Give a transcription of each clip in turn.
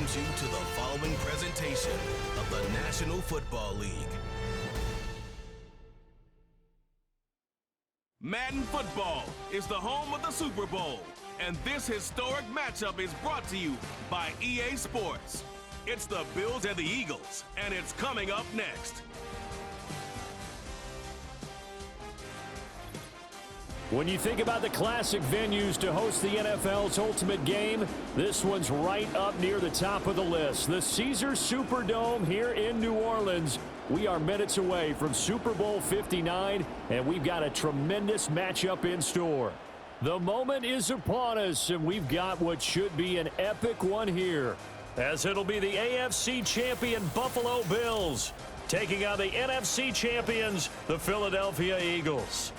welcomes you to the following presentation of the National Football League. Madden Football is the home of the Super Bowl, and this historic matchup is brought to you by EA Sports. It's the Bills and the Eagles, and it's coming up next. When you think about the classic venues to host the NFL's ultimate game, this one's right up near the top of the list. The Caesars Superdome here in New Orleans. We are minutes away from Super Bowl 59, and we've got a tremendous matchup in store. The moment is upon us, and we've got what should be an epic one here, as it'll be the AFC champion Buffalo Bills taking on the NFC champions, the Philadelphia Eagles.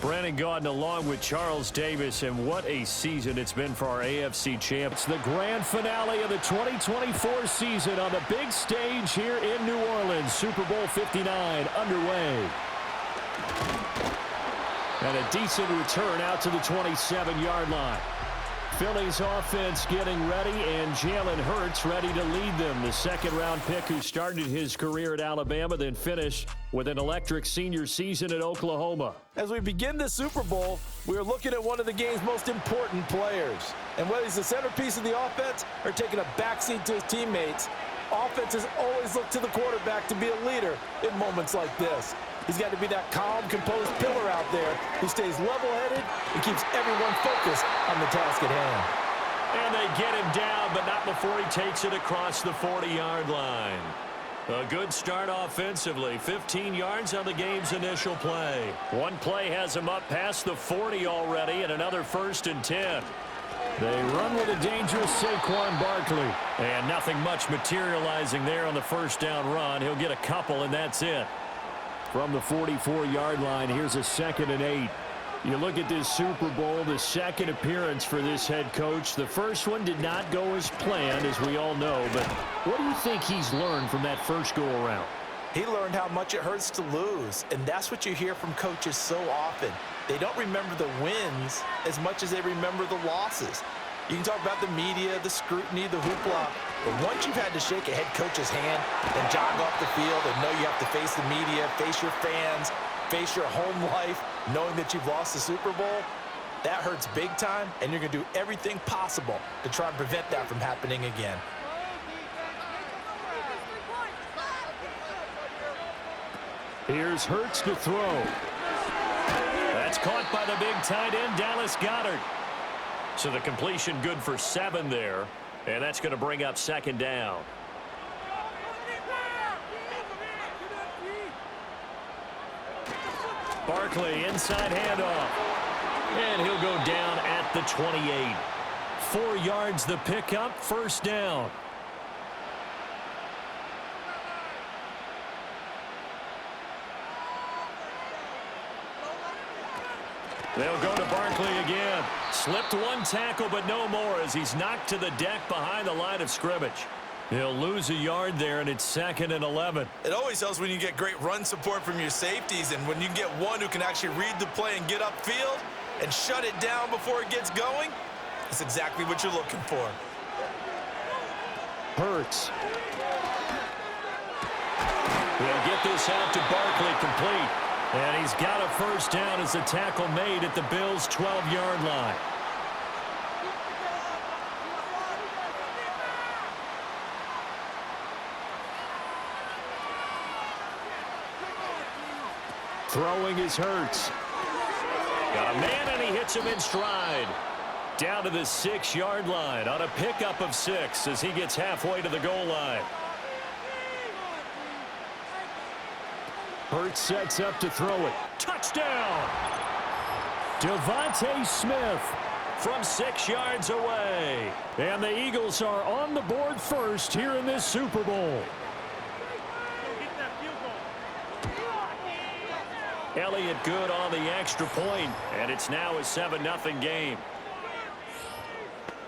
Brandon Gaudin along with Charles Davis, and what a season it's been for our AFC champs. The grand finale of the 2024 season on the big stage here in New Orleans. Super Bowl 59 underway. And a decent return out to the 27-yard line. Philly's offense getting ready, and Jalen Hurts ready to lead them. The second-round pick who started his career at Alabama, then finished with an electric senior season at Oklahoma. As we begin the Super Bowl, we are looking at one of the game's most important players. And whether he's the centerpiece of the offense or taking a backseat to his teammates, offenses always look to the quarterback to be a leader in moments like this. He's got to be that calm, composed pillar out there who stays level-headed and keeps everyone focused on the task at hand. And they get him down, but not before he takes it across the 40-yard line. A good start offensively. 15 yards on the game's initial play. One play has him up past the 40 already, and another 1st and 10. They run with a dangerous Saquon Barkley. And nothing much materializing there on the first down run. He'll get a couple, and that's it. From the 44-yard line, here's a 2nd and 8. You look at this Super Bowl, the second appearance for this head coach. The first one did not go as planned, as we all know. But what do you think he's learned from that first go-around? He learned how much it hurts to lose, and that's what you hear from coaches so often. They don't remember the wins as much as they remember the losses. You can talk about the media, the scrutiny, the hoopla, but once you've had to shake a head coach's hand and jog off the field and know you have to face the media, face your fans, face your home life, knowing that you've lost the Super Bowl, that hurts big time, and you're going to do everything possible to try and prevent that from happening again. Here's Hurts to throw. That's caught by the big tight end, Dallas Goedert. So the completion good for 7 there, and that's going to bring up 2nd down. Barkley inside handoff, and he'll go down at the 28. 4 yards the pickup, 1st down. They'll go to Barkley again. Slipped one tackle, but no more as he's knocked to the deck behind the line of scrimmage. He'll lose a yard there, and it's 2nd and 11. It always helps when you get great run support from your safeties, and when you get one who can actually read the play and get upfield and shut it down before it gets going, that's exactly what you're looking for. Hurts. He'll get this out to Barkley, complete. And he's got a 1st down as the tackle made at the Bills' 12-yard line. Throwing is Hurts. Got a man, and he hits him in stride. Down to the 6-yard line on a pickup of 6 as he gets halfway to the goal line. Hurts sets up to throw it. Touchdown! Devontae Smith from 6 yards away. And the Eagles are on the board first here in this Super Bowl. Elliott good on the extra point, and it's now a 7-0 game.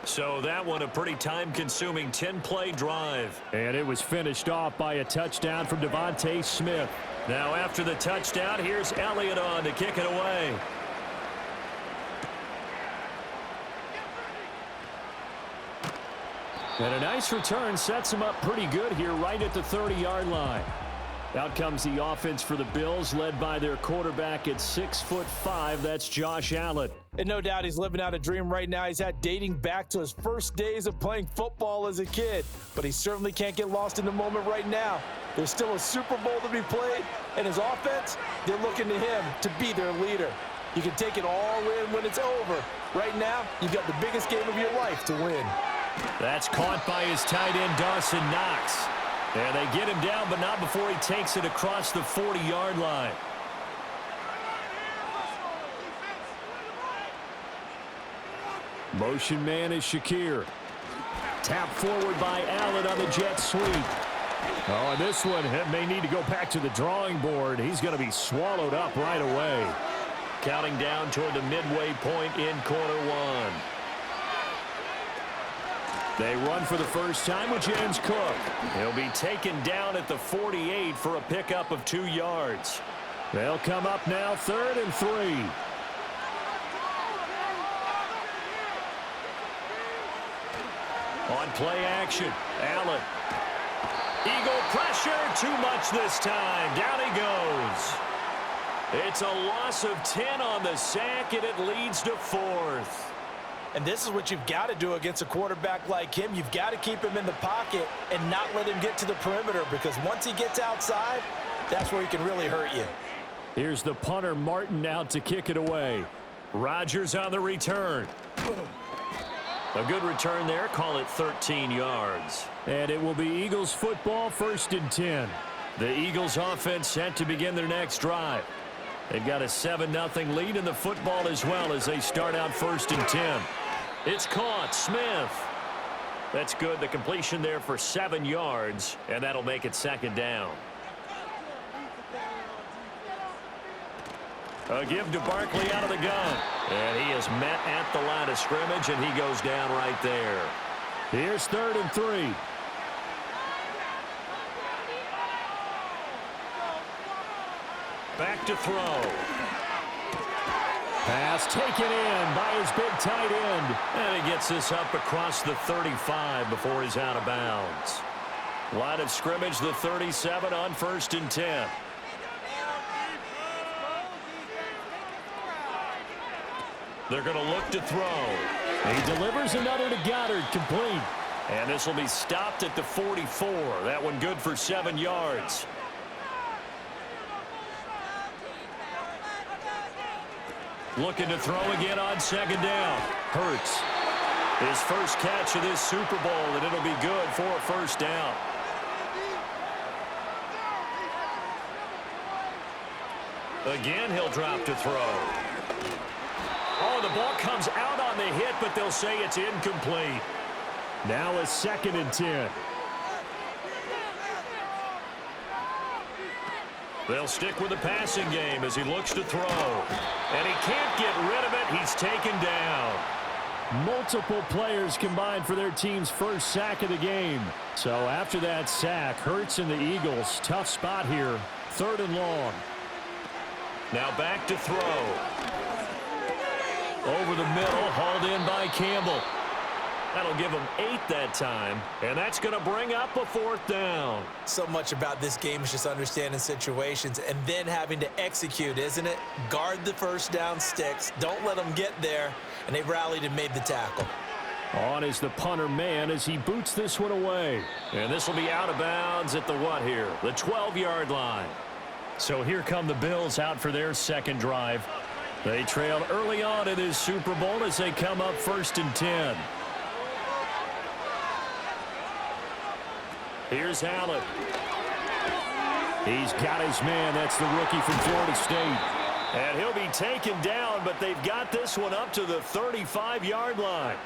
So that one a pretty time-consuming 10-play drive. And it was finished off by a touchdown from Devontae Smith. Now after the touchdown, here's Elliott on to kick it away. And a nice return sets him up pretty good here right at the 30-yard line. Out comes the offense for the Bills, led by their quarterback at 6'5". That's Josh Allen. And no doubt he's living out a dream right now. He's had dating back to his first days of playing football as a kid. But he certainly can't get lost in the moment right now. There's still a Super Bowl to be played, and his offense, they're looking to him to be their leader. You can take it all in when it's over. Right now, you've got the biggest game of your life to win. That's caught by his tight end, Dawson Knox. And they get him down, but not before he takes it across the 40-yard line. Motion man is Shakir. Tap forward by Allen on the jet sweep. Oh, and this one may need to go back to the drawing board. He's going to be swallowed up right away. Counting down toward the midway point in quarter one. They run for the first time with James Cook. He'll be taken down at the 48 for a pickup of 2 yards. They'll come up now 3rd and 3. On play action, Allen. Eagle pressure, too much this time. Down he goes. It's a loss of 10 on the sack, and it leads to 4th. And this is what you've got to do against a quarterback like him. You've got to keep him in the pocket and not let him get to the perimeter, because once he gets outside, that's where he can really hurt you. Here's the punter, Martin, out to kick it away. Rodgers on the return. A good return there. Call it 13 yards. And it will be Eagles football, 1st and 10. The Eagles offense set to begin their next drive. They've got a 7-0 lead in the football as well as they start out 1st and 10. It's caught. Smith. That's good. The completion there for 7 yards, and that'll make it 2nd down. A give to Barkley out of the gun. And he is met at the line of scrimmage, and he goes down right there. Here's 3rd and 3. Back to throw. Pass taken in by his big tight end. And he gets this up across the 35 before he's out of bounds. Line of scrimmage, the 37 on 1st and 10. They're going to look to throw. He delivers another to Goddard, complete. And this will be stopped at the 44. That one good for 7 yards. Looking to throw again on 2nd down. Hurts. His first catch of this Super Bowl, and it'll be good for a 1st down. Again, he'll drop to throw. Oh, the ball comes out on the hit, but they'll say it's incomplete. Now a 2nd and 10. They'll stick with the passing game as he looks to throw. And he can't get rid of it. He's taken down. Multiple players combined for their team's first sack of the game. So after that sack, Hurts and the Eagles, tough spot here. 3rd and long. Now back to throw. Over the middle, hauled in by Campbell. That'll give him 8 that time, and that's going to bring up a 4th down. So much about this game is just understanding situations and then having to execute, isn't it? Guard the 1st down sticks. Don't let them get there, and they rallied and made the tackle. On is the punter man as he boots this one away. And this will be out of bounds at the what here? The 12-yard line. So here come the Bills out for their 2nd drive. They trailed early on in this Super Bowl as they come up 1st and 10. Here's Allen. He's got his man. That's the rookie from Florida State. And he'll be taken down, but they've got this one up to the 35-yard line.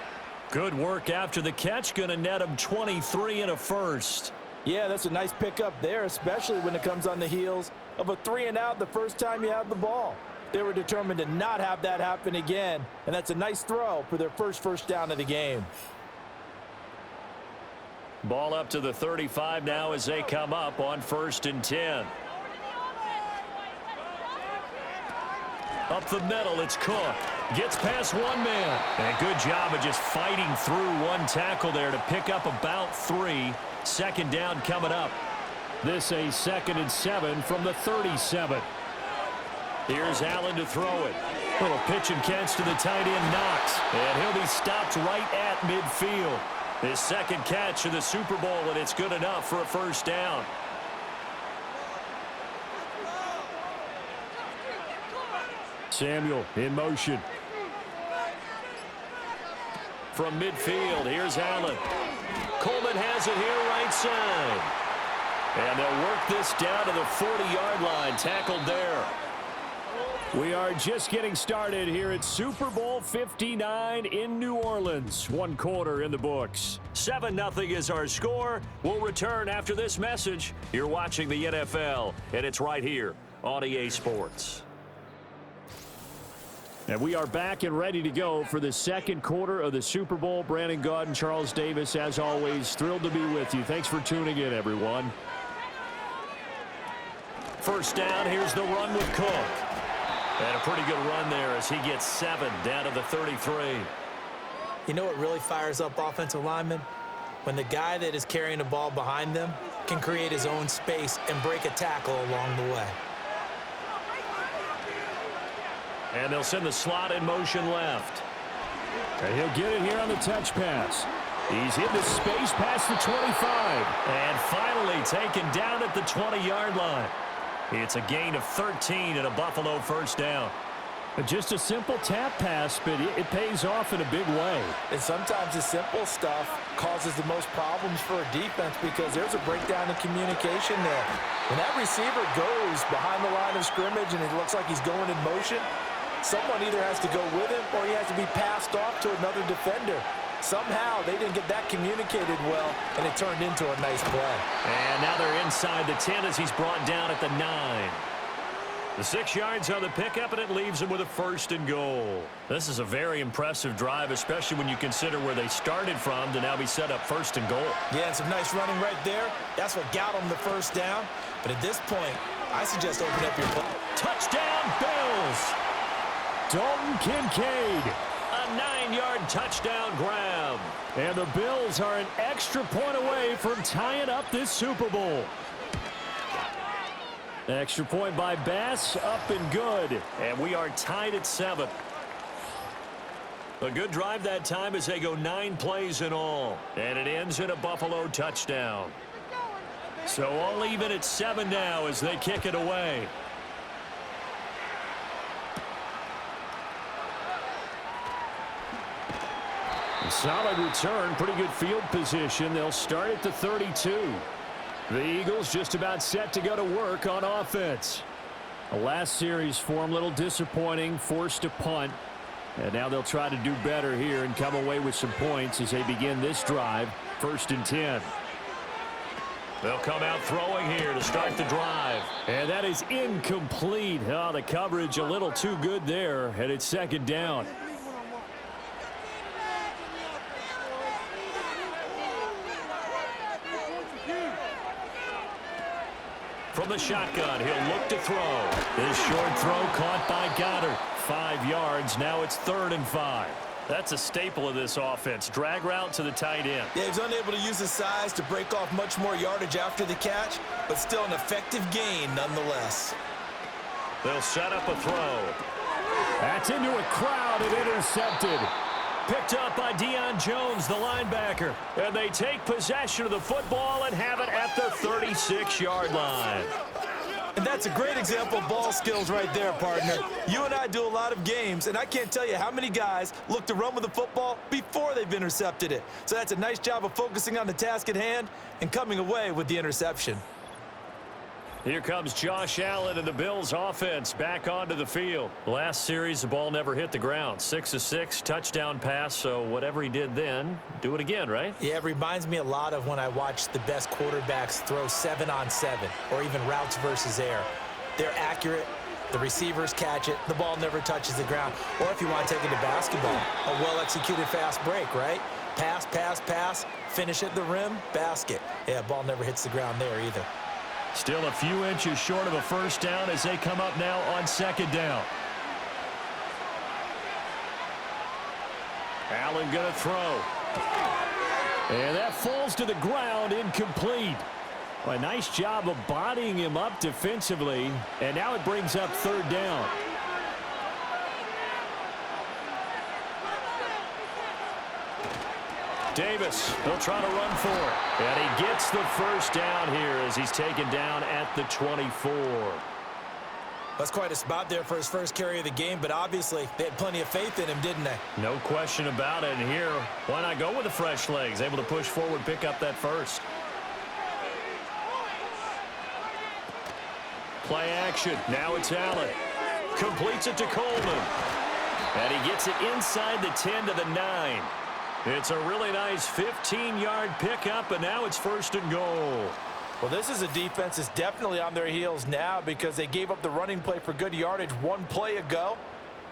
Good work after the catch. Going to net him 23 and a 1st. Yeah, that's a nice pickup there, especially when it comes on the heels of a 3-and-out the first time you have the ball. They were determined to not have that happen again, and that's a nice throw for their first down of the game. Ball up to the 35 now as they come up on 1st and 10. Up the middle, it's Cook. Gets past one man. And good job of just fighting through one tackle there to pick up about 3. Second down coming up. This a 2nd and 7 from the 37. Here's Allen to throw it. Little pitch and catch to the tight end, Knox. And he'll be stopped right at midfield. His second catch of the Super Bowl, and it's good enough for a first down. Samuel in motion. From midfield, here's Allen. Coleman has it here right side. And they'll work this down to the 40-yard line. Tackled there. We are just getting started here at Super Bowl 59 in New Orleans. 1 quarter in the books. 7-0 is our score. We'll return after this message. You're watching the NFL, and it's right here on EA Sports. And we are back and ready to go for the 2nd quarter of the Super Bowl. Brandon Gaudin and Charles Davis, as always, thrilled to be with you. Thanks for tuning in, everyone. First down, here's the run with Cook. And a pretty good run there as he gets 7 down to the 33. You know what really fires up offensive linemen? When the guy that is carrying the ball behind them can create his own space and break a tackle along the way. And they'll send the slot in motion left. And he'll get it here on the touch pass. He's in the space past the 25. And finally taken down at the 20-yard line. It's a gain of 13 and a Buffalo first down. Just a simple tap pass, but it pays off in a big way. And sometimes the simple stuff causes the most problems for a defense because there's a breakdown in communication there. When that receiver goes behind the line of scrimmage and it looks like he's going in motion, someone either has to go with him or he has to be passed off to another defender. Somehow they didn't get that communicated well, and it turned into a nice play. And now they're inside the 10 as he's brought down at the 9. The 6 yards on the pickup, and it leaves him with a 1st and goal. This is a very impressive drive, especially when you consider where they started from to now be set up 1st and goal. Yeah, and some nice running right there. That's what got them the first down. But at this point, I suggest open up your play. Touchdown, Bills! Dalton Kincaid. A 9-yard touchdown grab. And the Bills are an extra point away from tying up this Super Bowl. Extra point by Bass, up and good. And we are tied at 7. A good drive that time as they go 9 plays in all. And it ends in a Buffalo touchdown. So all even at 7 now as they kick it away. Solid return, pretty good field position. They'll start at the 32. The Eagles just about set to go to work on offense. The last series for them, a little disappointing, forced a punt. And now they'll try to do better here and come away with some points as they begin this drive, 1st and 10. They'll come out throwing here to start the drive. And that is incomplete. Oh, the coverage a little too good there, and it's 2nd down. From the shotgun, he'll look to throw. This short throw caught by Goddard. 5 yards. Now it's 3rd and 5. That's a staple of this offense. Drag route to the tight end. Yeah, he's unable to use his size to break off much more yardage after the catch, but still an effective gain nonetheless. They'll set up a throw. That's into a crowd and intercepted. Picked up by Deion Jones, the linebacker. And they take possession of the football and have it at the 36-yard line. And that's a great example of ball skills right there, partner. You and I do a lot of games, and I can't tell you how many guys look to run with the football before they've intercepted it. So that's a nice job of focusing on the task at hand and coming away with the interception. Here comes Josh Allen and the Bills offense back onto the field. Last series, the ball never hit the ground. 6 of 6, touchdown pass, so whatever he did then, do it again, right? Yeah, it reminds me a lot of when I watch the best quarterbacks throw 7-on-7 or even routes versus air. They're accurate. The receivers catch it. The ball never touches the ground. Or if you want to take it to basketball, a well-executed fast break, right? Pass, pass, pass, finish at the rim, basket. Yeah, ball never hits the ground there either. Still a few inches short of a first down as they come up now on 2nd down. Allen going to throw. And that falls to the ground, incomplete. A nice job of bodying him up defensively. And now it brings up third down. Davis, he'll try to run for it. And he gets the first down here as he's taken down at the 24. That's quite a spot there for his first carry of the game, but obviously they had plenty of faith in him, didn't they? No question about it. And here, why not go with the fresh legs? Able to push forward, pick up that first. Play action. Now it's Allen. Completes it to Coleman. And he gets it inside the 10 to the 9. It's a really nice 15-yard pickup, and now it's first and goal. Well, this is a defense that's definitely on their heels now because they gave up the running play for good yardage one play ago.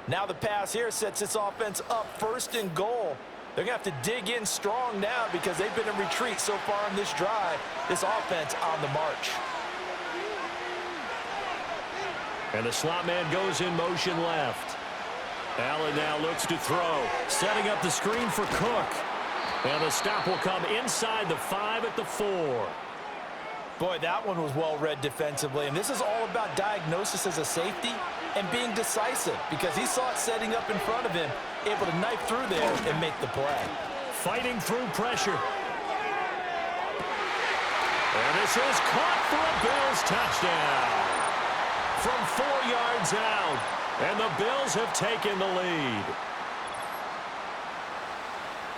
Now the pass here sets this offense up first and goal. They're going to have to dig in strong now because they've been in retreat so far on this drive. This offense on the march. And the slot man goes in motion left. Allen now looks to throw. Setting up the screen for Cook. And the stop will come inside the 5 at the 4. Boy, that one was well read defensively. And this is all about diagnosis as a safety and being decisive because he saw it setting up in front of him, able to knife through there and make the play. Fighting through pressure. And this is caught for a Bills touchdown. From 4 yards out. And the Bills have taken the lead.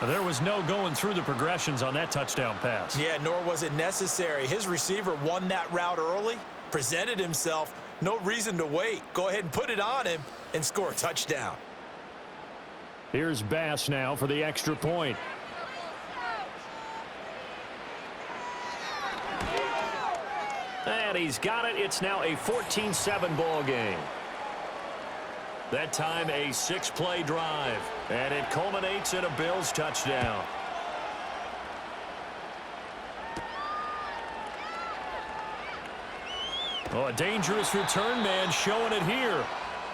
There was no going through the progressions on that touchdown pass. Yeah, nor was it necessary. His receiver won that route early, presented himself, no reason to wait. Go ahead and put it on him and score a touchdown. Here's Bass now for the extra point. And he's got it. It's now a 14-7 ball game. That time a 6-play drive. And it culminates in a Bills touchdown. Oh, a dangerous return man showing it here.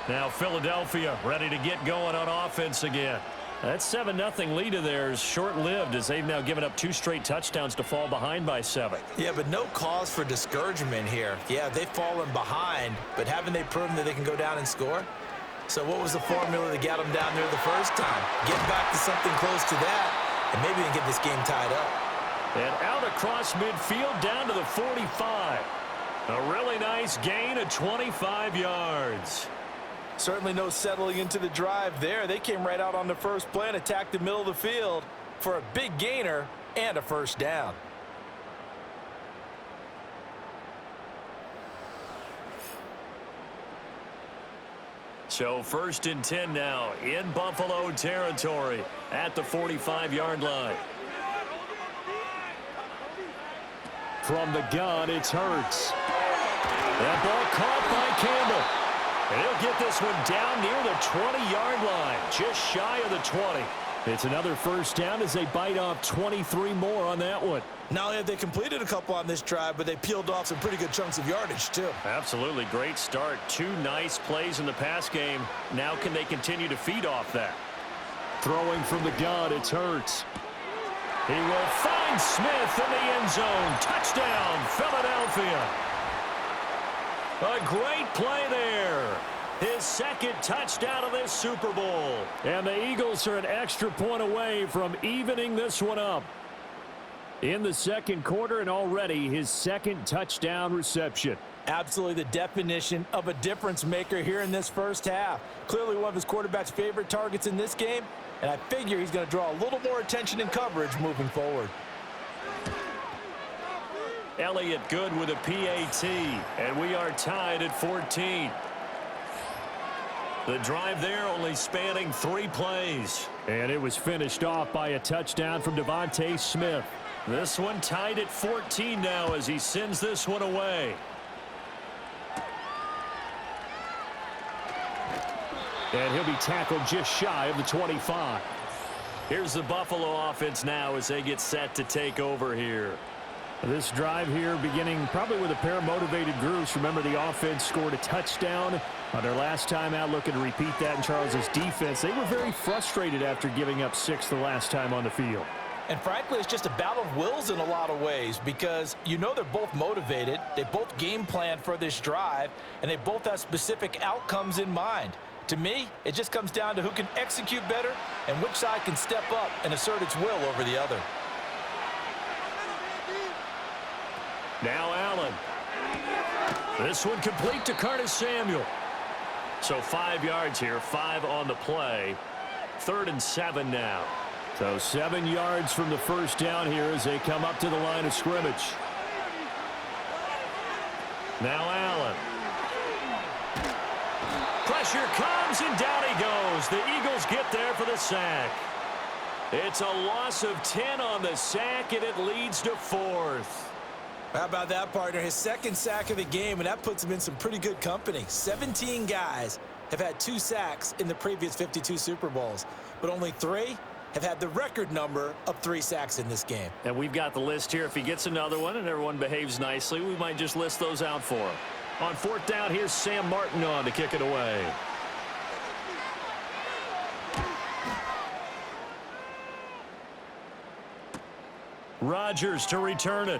Now Philadelphia ready to get going on offense again. That 7-0 lead of theirs short-lived as they've now given up 2 straight touchdowns to fall behind by 7. Yeah, but no cause for discouragement here. Yeah, they've fallen behind, but haven't they proven that they can go down and score? So what was the formula that got them down there the first time? Get back to something close to that, and maybe they can get this game tied up. And out across midfield down to the 45. A really nice gain of 25 yards. Certainly no settling into the drive there. They came right out on the first play and attacked the middle of the field for a big gainer and a first down. So 1st and 10 now in Buffalo territory at the 45-yard line. From the gun, it's Hurts. That ball caught by Campbell. And he'll get this one down near the 20-yard line, just shy of the 20. It's another first down as they bite off 23 more on that one. Not only have they completed a couple on this drive, but they peeled off some pretty good chunks of yardage, too. Absolutely great start. 2 nice plays in the pass game. Now can they continue to feed off that? Throwing from the gun, it's Hurts. He will find Smith in the end zone. Touchdown, Philadelphia. A great play there. His 2nd touchdown of this Super Bowl. And the Eagles are an extra point away from evening this one up. In the 2nd quarter and already his 2nd touchdown reception. Absolutely the definition of a difference maker here in this first half. Clearly one of his quarterback's favorite targets in this game, and I figure he's going to draw a little more attention and coverage moving forward. Elliott good with a PAT, and we are tied at 14. The drive there only spanning 3 plays. And it was finished off by a touchdown from Devontae Smith. This one tied at 14 now as he sends this one away. And he'll be tackled just shy of the 25. Here's the Buffalo offense now as they get set to take over here. This drive here beginning probably with a pair of motivated groups. Remember, the offense scored a touchdown On their last time out, looking to repeat that in Charles's defense, they were very frustrated after giving up 6 the last time on the field. And frankly, it's just a battle of wills in a lot of ways because you know they're both motivated, they both game plan for this drive, and they both have specific outcomes in mind. To me, it just comes down to who can execute better and which side can step up and assert its will over the other. Now Allen. This one complete to Curtis Samuel. So 5 yards here, 5 on the play. 3rd and 7 now. So 7 yards from the first down here as they come up to the line of scrimmage. Now Allen. Pressure comes and down he goes. The Eagles get there for the sack. It's a loss of 10 on the sack, and it leads to 4th. How about that, partner? His 2nd sack of the game, and that puts him in some pretty good company. 17 guys have had 2 sacks in the previous 52 Super Bowls, but only 3 have had the record number of 3 sacks in this game. And we've got the list here. If he gets another one and everyone behaves nicely, we might just list those out for him. On 4th down, here's Sam Martin on to kick it away. Rodgers to return it.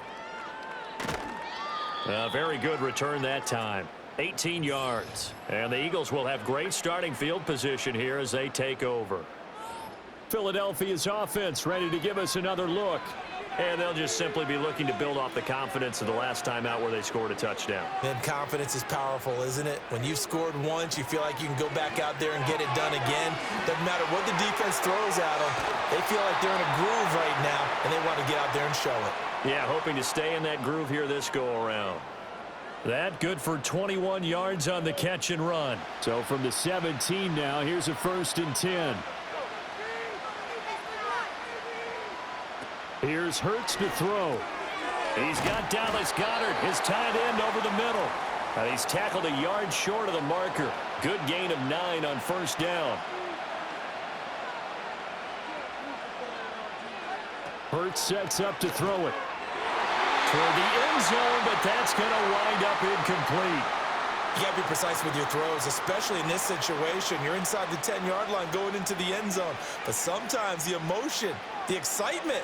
A very good return that time. 18 yards. And the Eagles will have great starting field position here as they take over. Philadelphia's offense ready to give us another look. And they'll just simply be looking to build off the confidence of the last time out where they scored a touchdown. Then confidence is powerful, isn't it? When you've scored once, you feel like you can go back out there and get it done again. Doesn't matter what the defense throws at them. They feel like they're in a groove right now, and they want to get out there and show it. Yeah, hoping to stay in that groove here this go-around. That good for 21 yards on the catch and run. So from the 17 now, here's a 1st and 10. Here's Hurts to throw. He's got Dallas Goedert, his tight end, over the middle. And he's tackled a yard short of the marker. Good gain of 9 on 1st down. Hurts sets up to throw it toward the end zone, but that's going to wind up incomplete. You got to be precise with your throws, especially in this situation. You're inside the 10-yard line going into the end zone. But sometimes the emotion, the excitement,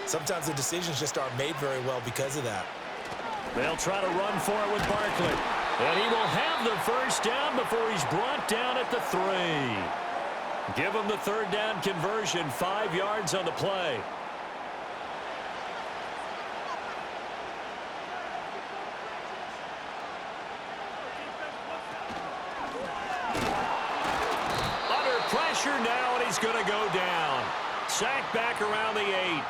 sometimes the decisions just aren't made very well because of that. They'll try to run for it with Barkley. And he will have the 1st down before he's brought down at the 3. Give him the 3rd down conversion, 5 yards on the play. Now, and he's going to go down. Sacked back around the 8.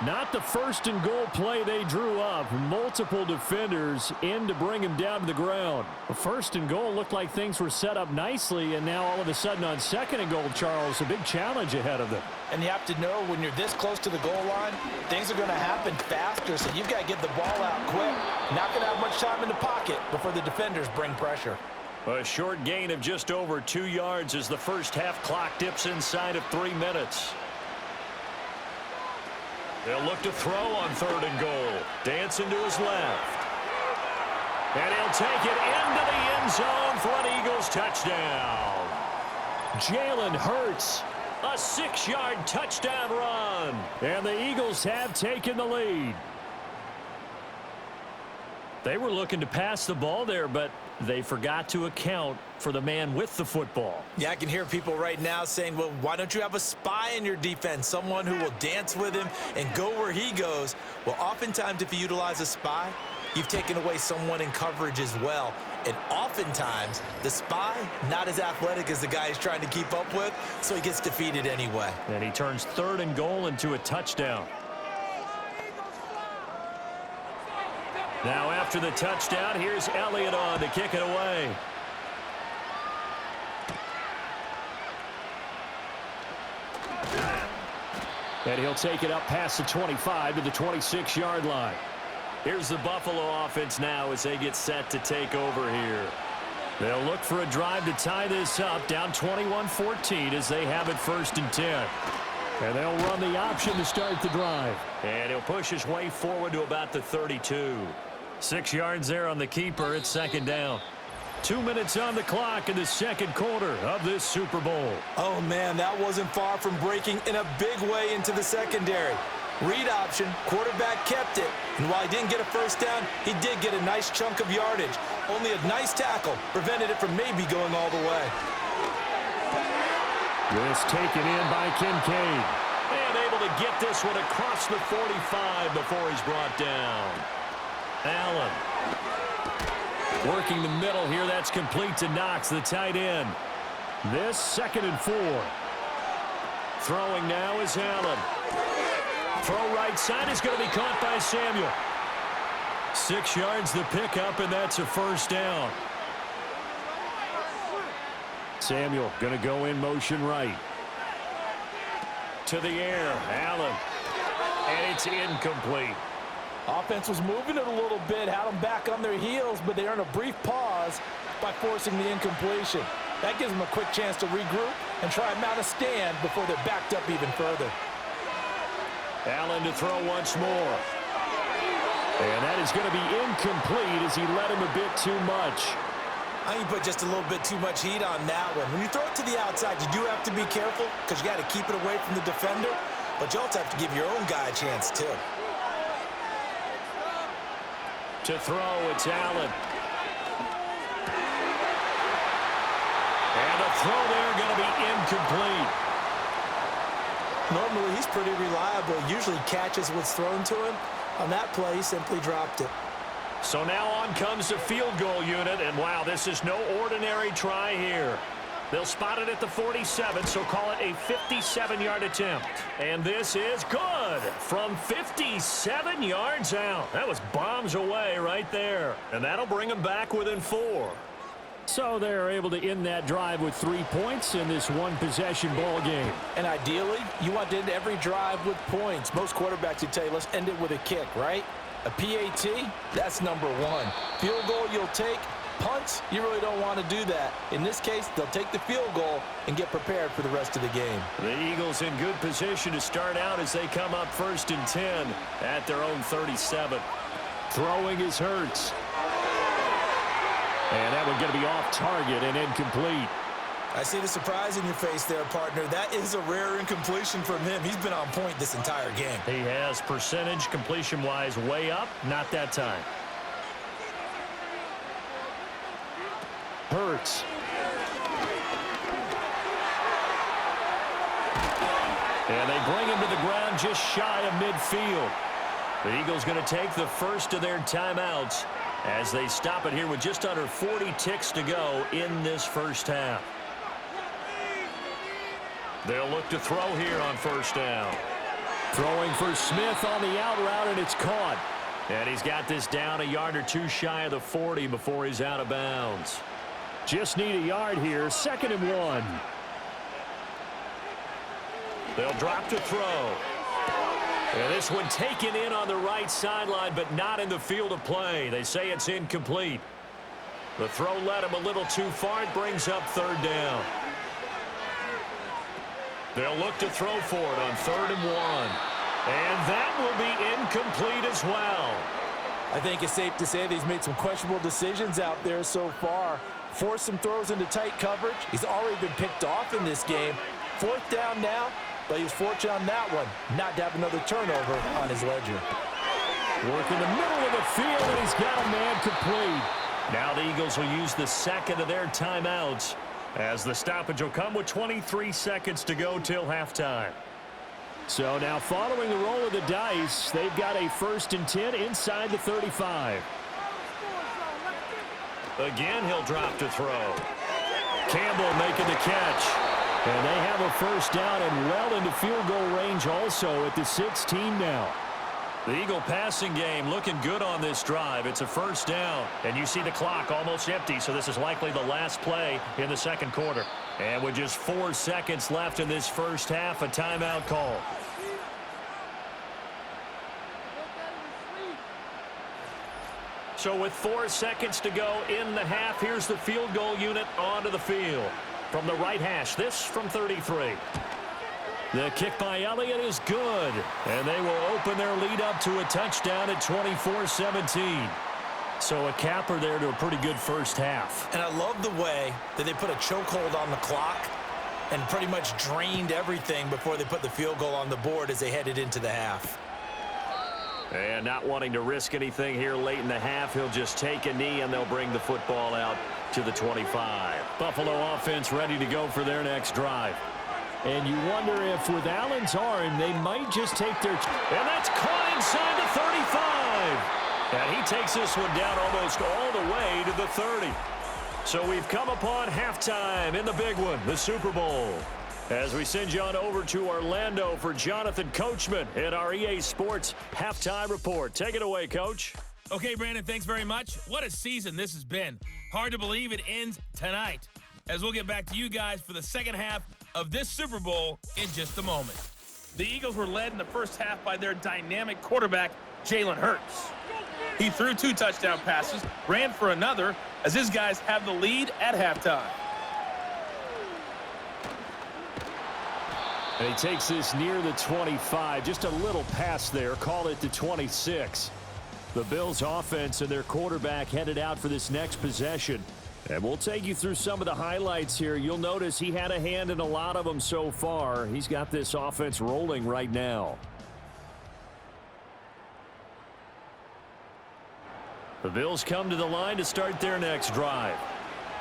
Not the 1st and goal play they drew up. Multiple defenders in to bring him down to the ground. The 1st and goal looked like things were set up nicely, and now all of a sudden on 2nd and goal, Charles, a big challenge ahead of them. And you have to know when you're this close to the goal line, things are going to happen faster, so you've got to get the ball out quick. Not going to have much time in the pocket before the defenders bring pressure. A short gain of just over 2 yards as the first half clock dips inside of 3 minutes. They'll look to throw on 3rd and goal. Dancing to his left. And he'll take it into the end zone for an Eagles touchdown. Jalen Hurts, a 6-yard touchdown run. And the Eagles have taken the lead. They were looking to pass the ball there, but they forgot to account for the man with the football. Yeah, I can hear people right now saying, well, why don't you have a spy in your defense, someone who will dance with him and go where he goes? Well, oftentimes if you utilize a spy, you've taken away someone in coverage as well. And oftentimes, the spy, not as athletic as the guy he's trying to keep up with, so he gets defeated anyway. And he turns 3rd and goal into a touchdown. Now after the touchdown, here's Elliott on to kick it away. And he'll take it up past the 25 to the 26-yard line. Here's the Buffalo offense now as they get set to take over here. They'll look for a drive to tie this up, down 21-14 as they have it 1st and 10. And they'll run the option to start the drive. And he'll push his way forward to about the 32. 6 yards there on the keeper. It's 2nd down. 2 minutes on the clock in the second quarter of this Super Bowl. Oh, man, that wasn't far from breaking in a big way into the secondary. Read option, quarterback kept it, and while he didn't get a first down, he did get a nice chunk of yardage. Only a nice tackle prevented it from maybe going all the way. This taken in by Kincaid. And able to get this one across the 45 before he's brought down. Allen. Working the middle here, that's complete to Knox, the tight end. This 2nd and 4. Throwing now is Allen. Throw right side is going to be caught by Samuel. 6 yards the pickup, and that's a first down. Samuel going to go in motion right. To the air, Allen. And it's incomplete. Offense was moving it a little bit, had them back on their heels, but they earned a brief pause by forcing the incompletion. That gives them a quick chance to regroup and try and mount a stand before they're backed up even further. Allen to throw once more. And that is going to be incomplete as he led him a bit too much. I think you put just a little bit too much heat on that one. When you throw it to the outside, you do have to be careful because you got to keep it away from the defender, but you also have to give your own guy a chance too. To throw, it's Allen. And the throw there going to be incomplete. Normally, he's pretty reliable. Usually catches what's thrown to him. On that play, he simply dropped it. So now on comes the field goal unit, and wow, this is no ordinary try here. They'll spot it at the 47, so call it a 57-yard attempt. And this is good from 57 yards out. That was bombs away right there. And that'll bring them back within 4. So they're able to end that drive with 3 points in this one-possession ball game. And ideally, you want to end every drive with points. Most quarterbacks would tell you, let's end it with a kick, right? A PAT, that's number 1. Field goal you'll take. Punts, you really don't want to do that. In this case, they'll take the field goal and get prepared for the rest of the game. The Eagles in good position to start out as they come up 1st and 10 at their own 37. Throwing is Hurts. And that one's going to be off target and incomplete. I see the surprise in your face there, partner. That is a rare incompletion from him. He's been on point this entire game. He has percentage completion-wise way up, not that time. Hurts. And they bring him to the ground just shy of midfield. The Eagles going to take the first of their timeouts as they stop it here with just under 40 ticks to go in this first half. They'll look to throw here on first down. Throwing for Smith on the out route, and it's caught. And he's got this down a yard or two shy of the 40 before he's out of bounds. Just need a yard here, 2nd and 1. They'll drop to throw. And this one taken in on the right sideline, but not in the field of play. They say it's incomplete. The throw led him a little too far. It brings up 3rd down. They'll look to throw for it on 3rd and 1. And that will be incomplete as well. I think it's safe to say that he's made some questionable decisions out there so far. Forced some throws into tight coverage. He's already been picked off in this game. 4th down now, but he was fortunate on that one not to have another turnover on his ledger. Work in the middle of the field, and he's got a man complete. Now the Eagles will use the 2nd of their timeouts as the stoppage will come with 23 seconds to go till halftime. So now following the roll of the dice, they've got a 1st and 10 inside the 35. Again, he'll drop to throw. Campbell making the catch. And they have a first down and well into field goal range also at the 16 now. The Eagle passing game looking good on this drive. It's a first down, and you see the clock almost empty, so this is likely the last play in the second quarter. And with just 4 seconds left in this first half, a timeout call. So with 4 seconds to go in the half, here's the field goal unit onto the field. From the right hash, this from 33. The kick by Elliott is good, and they will open their lead up to a touchdown at 24-17. So a capper there to a pretty good first half. And I love the way that they put a chokehold on the clock and pretty much drained everything before they put the field goal on the board as they headed into the half. And not wanting to risk anything here late in the half, he'll just take a knee and they'll bring the football out to the 25. Buffalo offense ready to go for their next drive. And you wonder if with Allen's arm, they might just take their... And that's caught inside the 35. And he takes this one down almost all the way to the 30. So we've come upon halftime in the big one, the Super Bowl. As we send you on over to Orlando for Jonathan Coachman in our EA Sports Halftime Report. Take it away, Coach. Okay, Brandon, thanks very much. What a season this has been. Hard to believe it ends tonight, as we'll get back to you guys for the second half of this Super Bowl in just a moment. The Eagles were led in the first half by their dynamic quarterback, Jalen Hurts. He threw 2 touchdown passes, ran for another, as his guys have the lead at halftime. And he takes this near the 25. Just a little pass there. Call it the 26. The Bills offense and their quarterback headed out for this next possession. And we'll take you through some of the highlights here. You'll notice he had a hand in a lot of them so far. He's got this offense rolling right now. The Bills come to the line to start their next drive.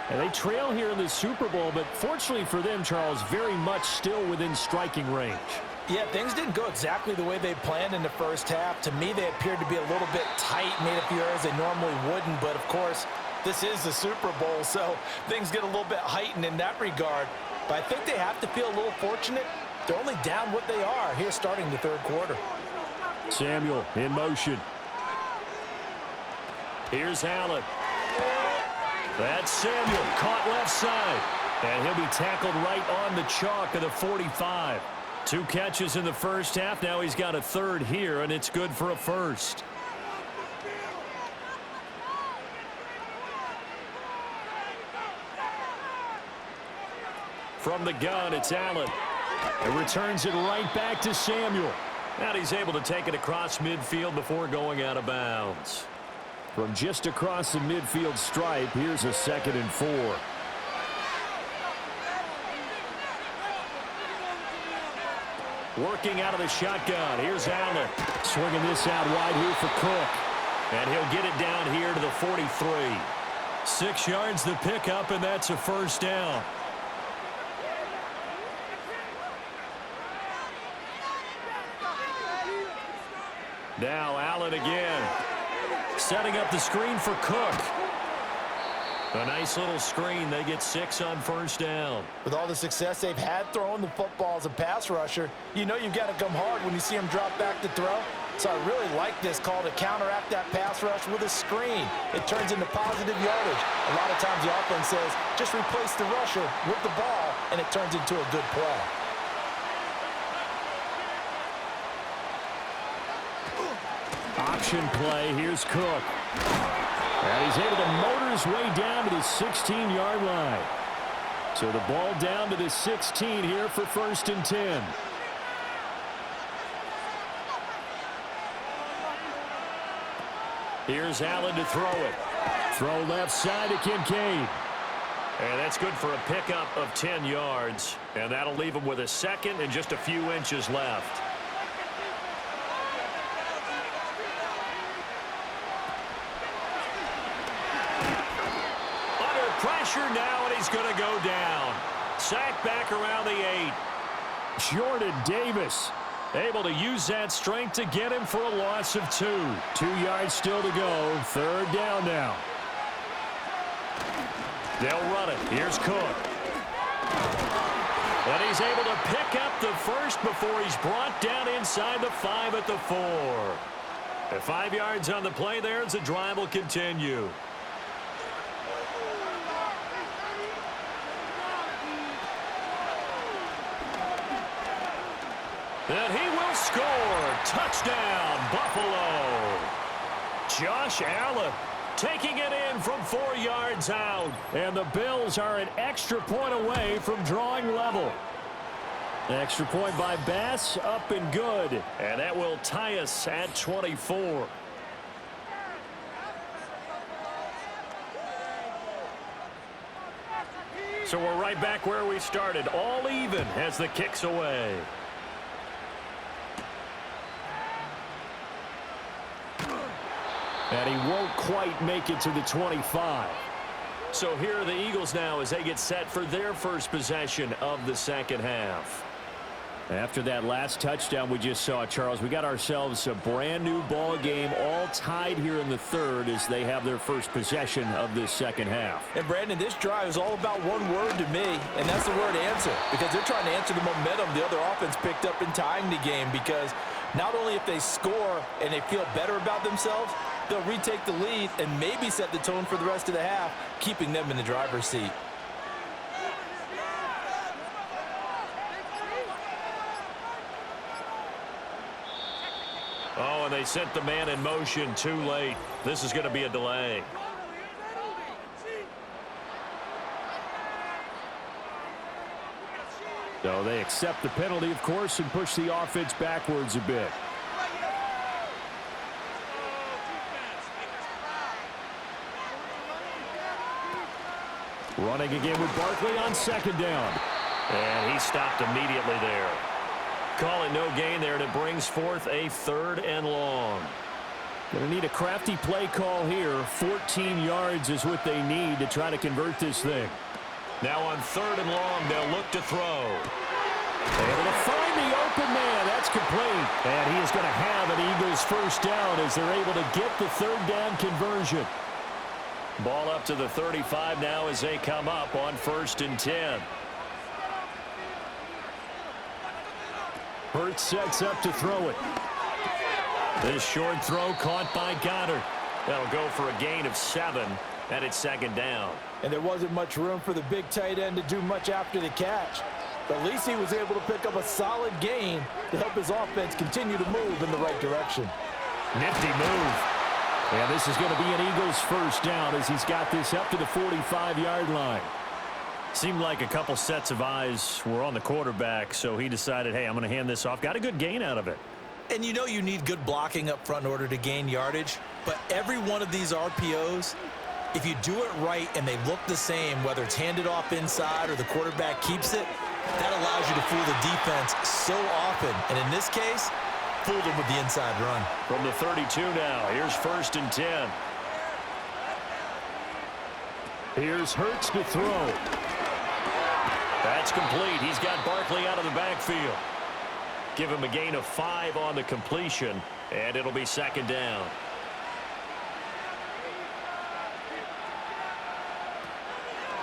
And they trail here in the Super Bowl, but fortunately for them, Charles, very much still within striking range. Yeah, things didn't go exactly the way they planned in the first half. To me, they appeared to be a little bit tight, made a few errors they normally wouldn't. But, of course, this is the Super Bowl, so things get a little bit heightened in that regard. But I think they have to feel a little fortunate. They're only down what they are here starting the third quarter. Samuel in motion. Here's Allen. That's Samuel, caught left side. And he'll be tackled right on the chalk of the 45. 2 catches in the first half. Now he's got a third here, and it's good for a first. From the gun, it's Allen. And returns it right back to Samuel. And he's able to take it across midfield before going out of bounds. From just across the midfield stripe, here's a 2nd and 4. Working out of the shotgun. Here's Allen. Swinging this out wide here for Cook. And he'll get it down here to the 43. 6 yards the pickup, and that's a first down. Now Allen again. Setting up the screen for Cook. A nice little screen. They get 6 on first down. With all the success they've had throwing the football as a pass rusher, you know you've got to come hard when you see them drop back to throw. So I really like this call to counteract that pass rush with a screen. It turns into positive yardage. A lot of times the offense says, just replace the rusher with the ball, and it turns into a good play. Option play. Here's Cook. And he's able to motor his way down to the 16-yard line. So the ball down to the 16 here for 1st and 10. Here's Allen to throw it. Throw left side to Kincaid. And that's good for a pickup of 10 yards. And that'll leave him with a 2nd and just a few inches left. Pressure now, and he's going to go down. Sacked back around the 8. Jordan Davis able to use that strength to get him for a loss of 2. 2 yards still to go. 3rd down now. They'll run it. Here's Cook. And he's able to pick up the first before he's brought down inside the 5 at the 4. At 5 yards on the play there as the drive will continue. And he will score. Touchdown, Buffalo. Josh Allen taking it in from 4 yards out. And the Bills are an extra point away from drawing level. Extra point by Bass, up and good. And that will tie us at 24. So we're right back where we started, all even as the kick's away. And he won't quite make it to the 25. So here are the Eagles now as they get set for their first possession of the second half. After that last touchdown we just saw, Charles, we got ourselves a brand new ball game, all tied here in the third as they have their first possession of this second half. And Brandon, this drive is all about one word to me, and that's the word answer, because they're trying to answer the momentum the other offense picked up in tying the game, because not only if they score and they feel better about themselves, they'll retake the lead and maybe set the tone for the rest of the half, keeping them in the driver's seat. Oh, and they sent the man in motion too late. This is going to be a delay. So they accept the penalty, of course, and push the offense backwards a bit. Running again with Barkley on second down. And he stopped immediately there. Call it no gain there, and it brings forth a 3rd and long. Going to need a crafty play call here. 14 yards is what they need to try to convert this thing. Now on 3rd and long, they'll look to throw. Able to find the open man. That's complete. And he is going to have an Eagles first down as they're able to get the 3rd down conversion. Ball up to the 35 now as they come up on 1st and 10. Hurts sets up to throw it. This short throw caught by Goddard. That'll go for a gain of 7, and it's 2nd down. And there wasn't much room for the big tight end to do much after the catch. But at least he was able to pick up a solid gain to help his offense continue to move in the right direction. Nifty move. And this is going to be an Eagles first down as he's got this up to the 45-yard line. Seemed like a couple sets of eyes were on the quarterback, so he decided, hey, I'm going to hand this off. Got a good gain out of it. And you know you need good blocking up front in order to gain yardage, but every one of these RPOs, if you do it right and they look the same, whether it's handed off inside or the quarterback keeps it, that allows you to fool the defense so often. And in this case, fooled them with the inside run. From the 32 now, here's 1st and 10. Here's Hurts to throw. That's complete. He's got Barkley out of the backfield. Give him a gain of 5 on the completion, and it'll be 2nd down.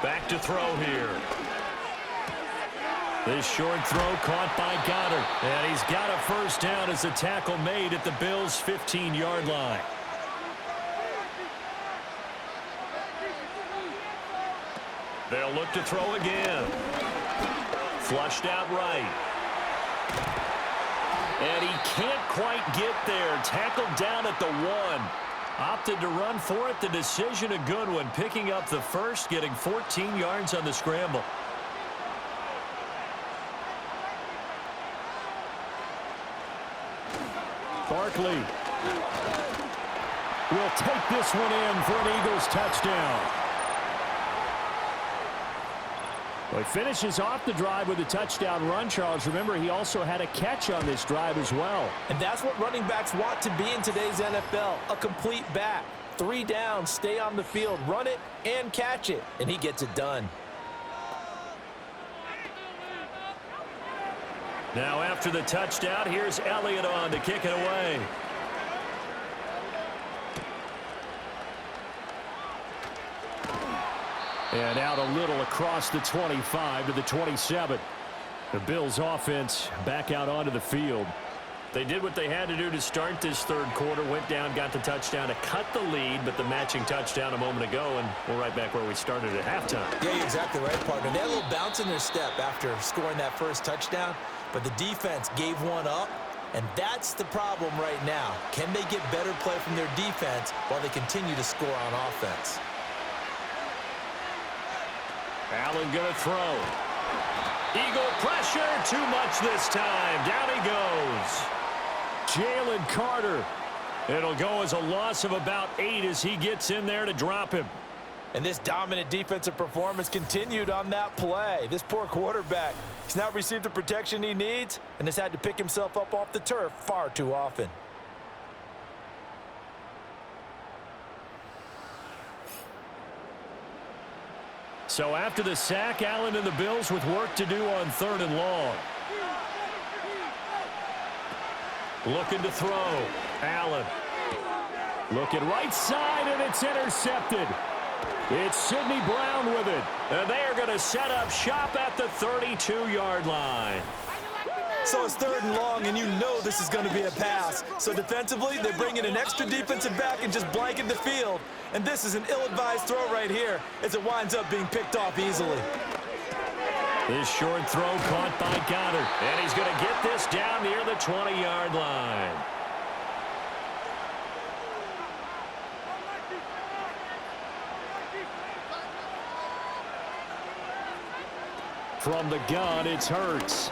Back to throw here. This short throw caught by Goddard. And he's got a first down as the tackle made at the Bills' 15-yard line. They'll look to throw again. Flushed out right. And he can't quite get there. Tackled down at the 1. Opted to run for it. The decision a good one. Picking up the first, getting 14 yards on the scramble. Barkley will take this one in for an Eagles touchdown. Well, he finishes off the drive with a touchdown run, Charles. Remember, he also had a catch on this drive as well. And that's what running backs want to be in today's NFL, a complete back. 3 down, stay on the field, run it, and catch it. And he gets it done. Now after the touchdown, here's Elliott on to kick it away. And out a little across the 25 to the 27. The Bills offense back out onto the field. They did what they had to do to start this third quarter. Went down, got the touchdown to cut the lead, but the matching touchdown a moment ago, and we're right back where we started at halftime. Yeah, you're exactly right, partner. They had a little bounce in their step after scoring that first touchdown, but the defense gave one up, and that's the problem right now. Can they get better play from their defense while they continue to score on offense? Allen gonna throw. Eagle pressure, too much this time. Down he goes. Jalen Carter. It'll go as a loss of about 8 as he gets in there to drop him. And this dominant defensive performance continued on that play. This poor quarterback, he's now received the protection he needs and has had to pick himself up off the turf far too often. So after the sack, Allen and the Bills with work to do on 3rd and long. Looking to throw. Allen. Looking right side, and it's intercepted. It's Sidney Brown with it. And they are going to set up shop at the 32-yard line. So it's 3rd and long, and you know this is going to be a pass. So defensively, they bring in an extra defensive back and just blanket the field. And this is an ill-advised throw right here as it winds up being picked off easily. This short throw caught by Goddard. And he's going to get this down near the 20-yard line. From the gun, it's Hurts.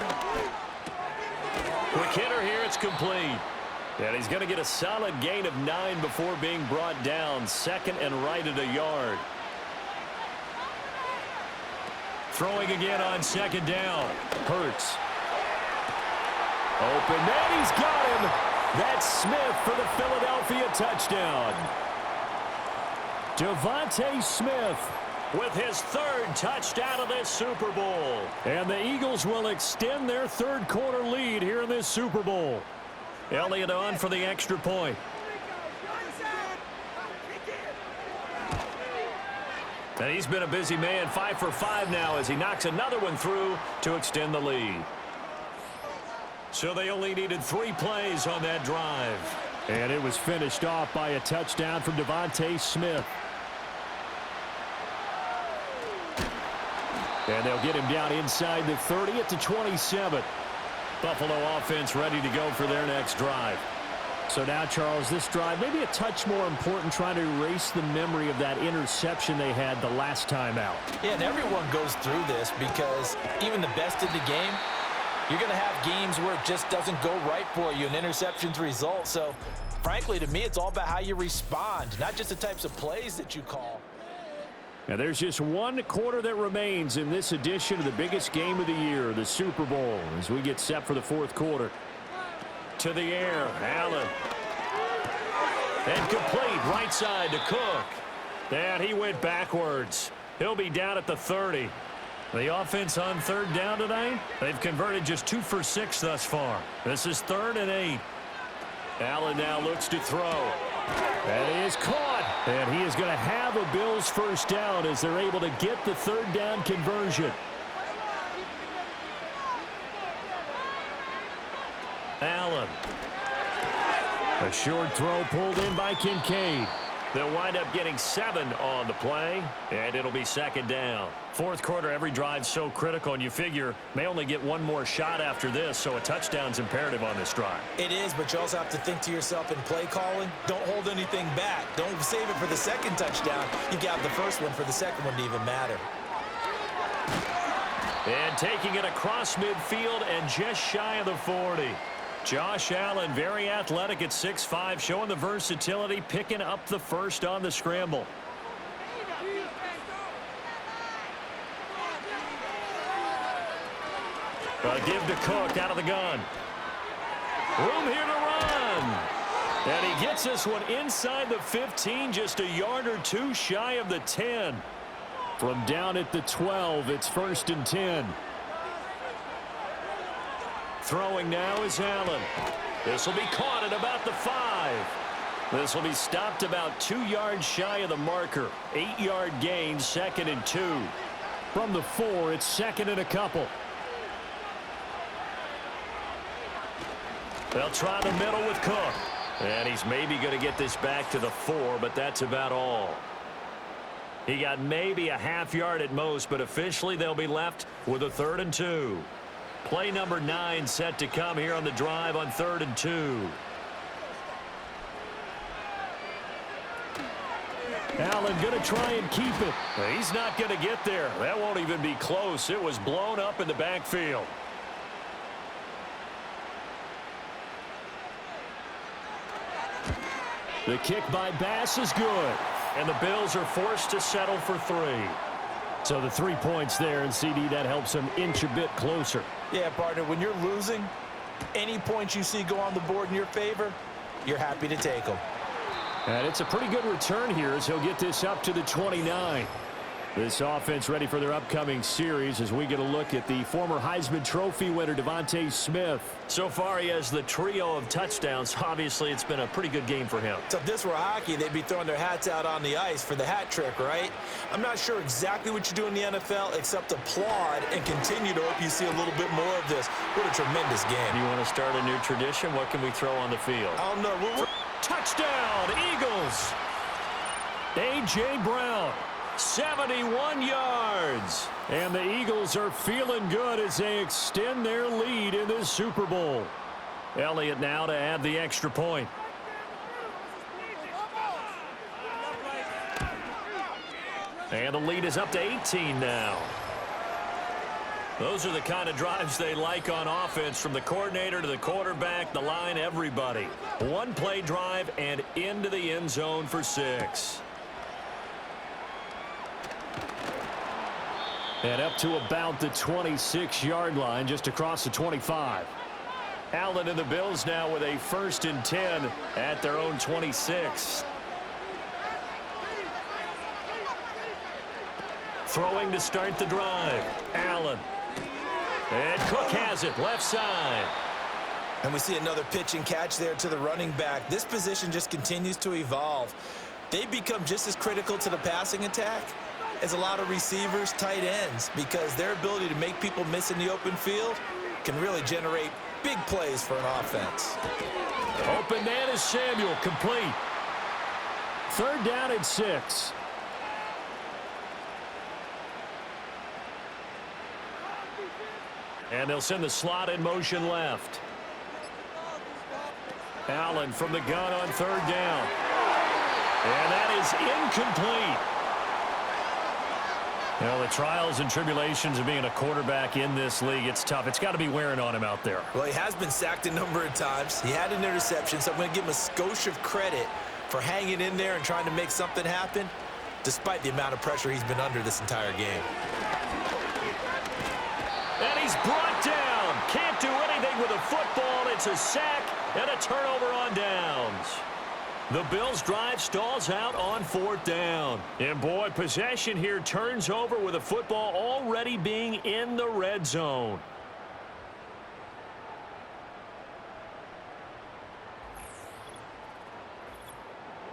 Quick hitter here, it's complete. And he's going to get a solid gain of 9 before being brought down. 2nd and right at a yard. Throwing again on 2nd down. Hurts. Open man, he's got him. That's Smith for the Philadelphia touchdown. Devontae Smith with his 3rd touchdown of this Super Bowl. And the Eagles will extend their 3rd quarter lead here in this Super Bowl. Elliott on for the extra point. And he's been a busy man, 5 for 5 now as he knocks another one through to extend the lead. So they only needed 3 plays on that drive. And it was finished off by a touchdown from Devontae Smith. And they'll get him down inside the 30 at the 27. Buffalo offense ready to go for their next drive. So now, Charles, this drive maybe a touch more important, trying to erase the memory of that interception they had the last time out. Yeah, and everyone goes through this because even the best in the game, you're going to have games where it just doesn't go right for you, and interceptions result. So, frankly, to me, it's all about how you respond, not just the types of plays that you call. Now, there's just 1 quarter that remains in this edition of the biggest game of the year, the Super Bowl, as we get set for the 4th quarter. To the air, Allen. And complete, right side to Cook. And he went backwards. He'll be down at the 30. The offense on 3rd down tonight, they've converted just 2 for 6 thus far. This is 3rd and 8. Allen now looks to throw. That is caught. And he is going to have a Bills first down as they're able to get the 3rd down conversion. Allen. A short throw pulled in by Kincaid. They'll wind up getting 7 on the play, and it'll be 2nd down. 4th quarter, every drive's so critical, and you figure may only get 1 more shot after this, so a touchdown's imperative on this drive. It is, but you also have to think to yourself in play calling, don't hold anything back. Don't save it for the 2nd touchdown. You got the first one for the 2nd one to even matter. And taking it across midfield and just shy of the 40. Josh Allen, very athletic at 6'5", showing the versatility, picking up the first on the scramble. Give to Cook out of the gun. Room here to run. And he gets this one inside the 15, just a yard or 2 shy of the 10. From down at the 12, it's 1st and 10. Throwing now is Allen. This will be caught at about the 5. This will be stopped about 2 yards shy of the marker. 8-yard gain, 2nd and 2. From the 4, it's 2nd and a couple. They'll try the middle with Cook. And he's maybe going to get this back to the 4, but that's about all. He got maybe a half yard at most, but officially they'll be left with a 3rd and 2. Play number 9 set to come here on the drive on 3rd and 2. Allen going to try and keep it. He's not going to get there. That won't even be close. It was blown up in the backfield. The kick by Bass is good. And the Bills are forced to settle for 3. So the 3 points there, and CD, that helps them inch a bit closer. Yeah, partner, when you're losing, any points you see go on the board in your favor, you're happy to take them. And it's a pretty good return here as he'll get this up to the 29. This offense ready for their upcoming series as we get a look at the former Heisman Trophy winner, Devontae Smith. So far, he has the trio of touchdowns. Obviously, it's been a pretty good game for him. So if this were hockey, they'd be throwing their hats out on the ice for the hat trick, right? I'm not sure exactly what you do in the NFL except applaud and continue to hope you see a little bit more of this. What a tremendous game. You want to start a new tradition? What can we throw on the field? I don't know. Touchdown, Eagles! A.J. Brown. 71 yards. And the Eagles are feeling good as they extend their lead in this Super Bowl. Elliott now to add the extra point. And the lead is up to 18 now. Those are the kind of drives they like on offense, from the coordinator to the quarterback, the line, everybody. One play drive and into the end zone for 6. And up to about the 26-yard line, just across the 25. Allen and the Bills now with a 1st and 10 at their own 26. Throwing to start the drive. Allen. And Cook has it, left side. And we see another pitch and catch there to the running back. This position just continues to evolve. They become just as critical to the passing attack as a lot of receivers, tight ends, because their ability to make people miss in the open field can really generate big plays for an offense. Open man is Samuel, complete. 3rd down and 6. And they'll send the slot in motion left. Allen from the gun on 3rd down. And that is incomplete. You know, the trials and tribulations of being a quarterback in this league, it's tough. It's got to be wearing on him out there. Well, he has been sacked a number of times. He had an interception, so I'm going to give him a skosh of credit for hanging in there and trying to make something happen, despite the amount of pressure he's been under this entire game. And he's brought down. Can't do anything with a football. It's a sack and a turnover on downs. The Bills' drive stalls out on 4th down. And, boy, possession here turns over with a football already being in the red zone.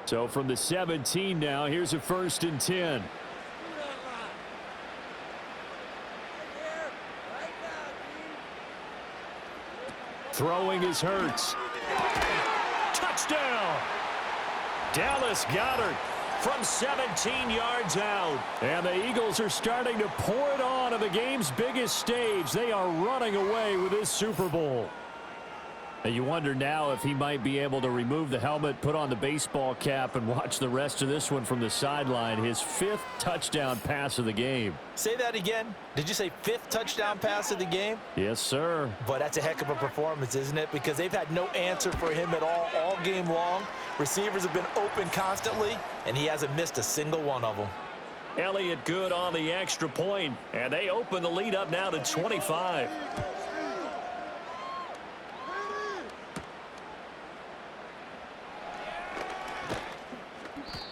So from the 17 now, here's a 1st and 10. Throwing is Hurts. Touchdown! Dallas Goedert from 17 yards out. And the Eagles are starting to pour it on the game's biggest stage. They are running away with this Super Bowl. And you wonder now if he might be able to remove the helmet, put on the baseball cap, and watch the rest of this one from the sideline. His 5th touchdown pass of the game. Say that again. Did you say 5th touchdown pass of the game? Yes, sir. But that's a heck of a performance, isn't it? Because they've had no answer for him at all game long. Receivers have been open constantly, and he hasn't missed a single one of them. Elliott good on the extra point, and they open the lead up now to 25.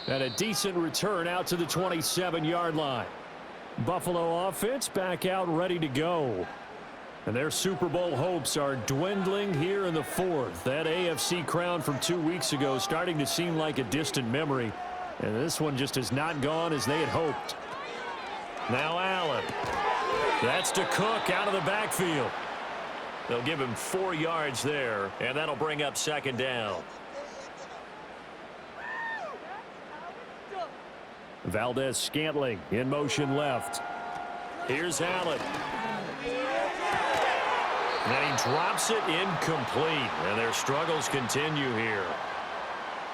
And a decent return out to the 27-yard line. Buffalo offense back out ready to go. And their Super Bowl hopes are dwindling here in the 4th. That AFC crown from 2 weeks ago starting to seem like a distant memory. And this one just has not gone as they had hoped. Now Allen. That's to Cook out of the backfield. They'll give him 4 yards there, and that'll bring up 2nd down. Valdez-Scantling in motion left. Here's Allen. And then he drops it incomplete. And their struggles continue here.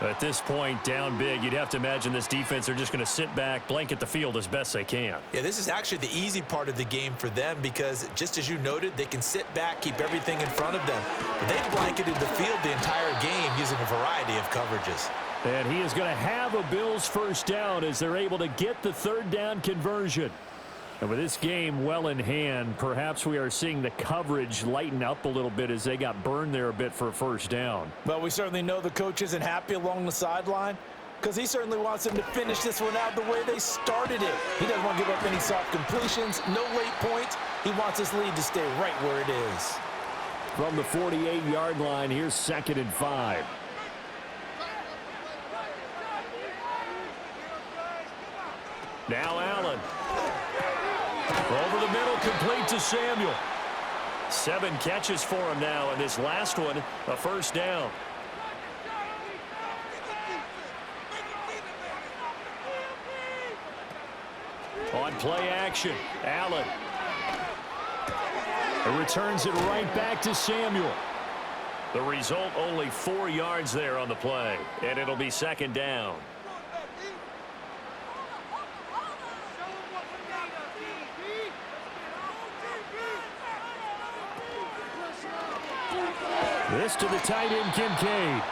At this point, down big, you'd have to imagine this defense are just going to sit back, blanket the field as best they can. Yeah, this is actually the easy part of the game for them because, just as you noted, they can sit back, keep everything in front of them. But they've blanketed the field the entire game using a variety of coverages. And he is going to have a Bills first down as they're able to get the third down conversion. And with this game well in hand, perhaps we are seeing the coverage lighten up a little bit as they got burned there a bit for a first down. Well, we certainly know the coach isn't happy along the sideline because he certainly wants them to finish this one out the way they started it. He doesn't want to give up any soft completions, no late points. He wants his lead to stay right where it is. From the 48-yard line, here's 2nd and 5. Now Allen. Over the middle, complete to Samuel. 7 catches for him now, and this last one, a first down. On play action, Allen. It returns it right back to Samuel. The result, only 4 yards there on the play, and it'll be 2nd down. This to the tight end, Kincaid.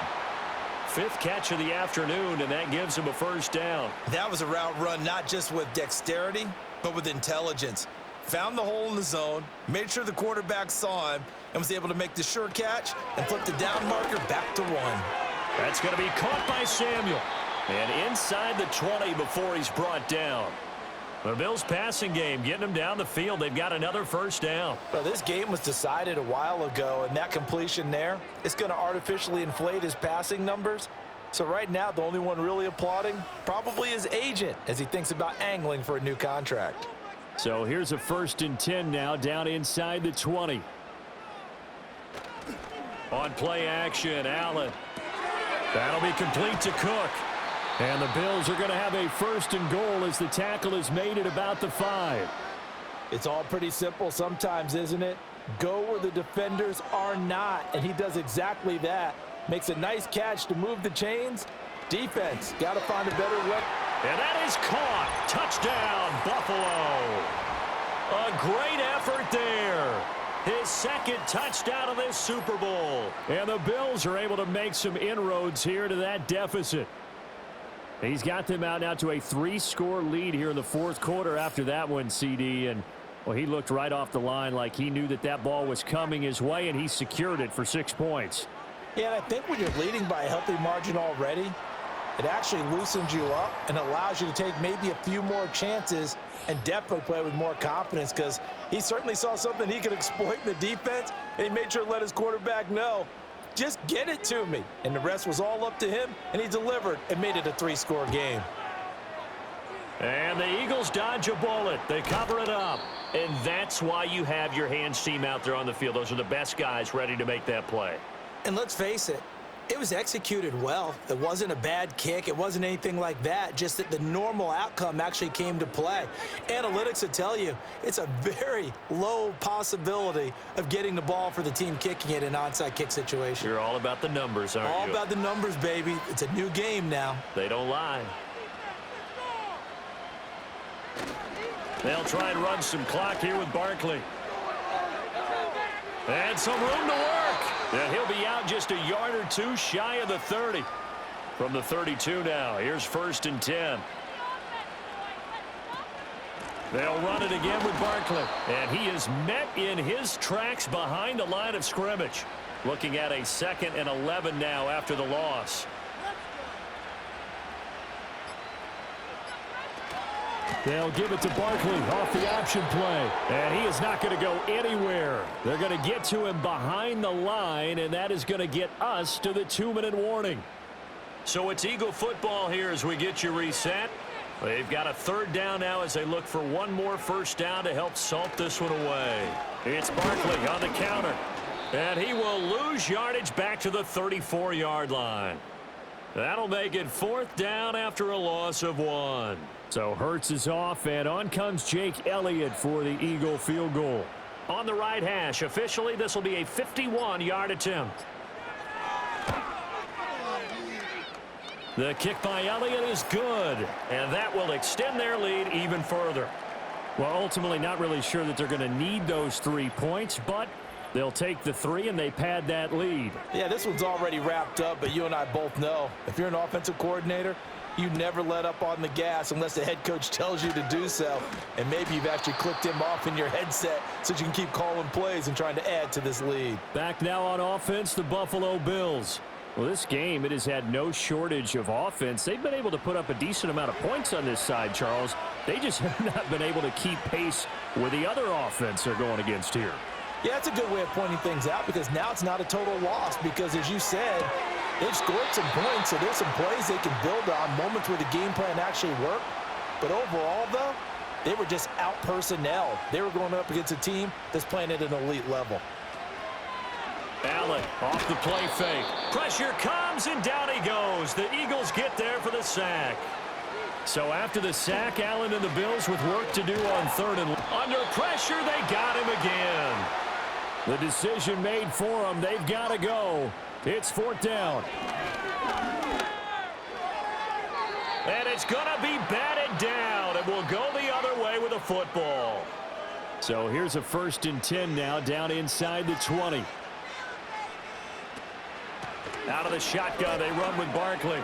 5th catch of the afternoon, and that gives him a first down. That was a route run not just with dexterity, but with intelligence. Found the hole in the zone, made sure the quarterback saw him, and was able to make the sure catch and flip the down marker back to 1. That's going to be caught by Samuel. And inside the 20 before he's brought down. The Bills' passing game, getting them down the field. They've got another first down. Well, this game was decided a while ago, and that completion there is going to artificially inflate his passing numbers. So right now, the only one really applauding probably his agent as he thinks about angling for a new contract. So here's a 1st and 10 now, down inside the 20. On play action, Allen. That'll be complete to Cook. And the Bills are going to have a 1st and goal as the tackle is made at about the 5. It's all pretty simple sometimes, isn't it? Go where the defenders are not, and he does exactly that. Makes a nice catch to move the chains. Defense, got to find a better way. And that is caught. Touchdown, Buffalo. A great effort there. His 2nd touchdown of this Super Bowl. And the Bills are able to make some inroads here to that deficit. He's got them out now to a 3-score lead here in the 4th quarter after that one, CD. And, well, he looked right off the line like he knew that that ball was coming his way, and he secured it for 6 points. Yeah, and I think when you're leading by a healthy margin already, it actually loosens you up and allows you to take maybe a few more chances and definitely play with more confidence because he certainly saw something he could exploit in the defense, and he made sure to let his quarterback know, just get it to me. And the rest was all up to him, and he delivered and made it a 3-score game. And the Eagles dodge a bullet. They cover it up. And that's why you have your hands team out there on the field. Those are the best guys ready to make that play. And let's face it, it was executed well. It wasn't a bad kick. It wasn't anything like that, just that the normal outcome actually came to play. Analytics will tell you it's a very low possibility of getting the ball for the team kicking it in an onside kick situation. You're all about the numbers, aren't you? All about the numbers, baby. It's a new game now. They don't lie. They'll try and run some clock here with Barkley. And some room to work. And he'll be out just a yard or 2 shy of the 30. From the 32 now, here's 1st and 10. They'll run it again with Barkley. And he is met in his tracks behind the line of scrimmage. Looking at a 2nd and 11 now after the loss. They'll give it to Barkley off the option play. And he is not going to go anywhere. They're going to get to him behind the line, and that is going to get us to the 2-minute warning. So it's Eagle football here as we get you reset. They've got a 3rd down now as they look for one more first down to help salt this one away. It's Barkley on the counter. And he will lose yardage back to the 34-yard line. That'll make it 4th down after a loss of 1. So Hurts is off, and on comes Jake Elliott for the Eagle field goal. On the right hash, officially this will be a 51-yard attempt. The kick by Elliott is good, and that will extend their lead even further. Well, ultimately not really sure that they're going to need those 3 points, but They'll take the 3, and they pad that lead. Yeah, this one's already wrapped up, but you and I both know if you're an offensive coordinator, you never let up on the gas unless the head coach tells you to do so. And maybe you've actually clicked him off in your headset so you can keep calling plays and trying to add to this lead. Back now on offense, the Buffalo Bills. Well, this game, it has had no shortage of offense. They've been able to put up a decent amount of points on this side, Charles. They just have not been able to keep pace with the other offense they're going against here. Yeah, that's a good way of pointing things out because now it's not a total loss because, as you said, they've scored some points, so there's some plays they can build on, moments where the game plan actually worked. But overall, though, they were just out-personnel. They were going up against a team that's playing at an elite level. Allen off the play fake. Pressure comes, and down he goes. The Eagles get there for the sack. So after the sack, Allen and the Bills with work to do on 3rd and under pressure, they got him again. The decision made for them. They've got to go. It's 4th down. And it's going to be batted down, and we'll go the other way with a football. So here's a 1st and 10 now, down inside the 20. Out of the shotgun, they run with Barkley.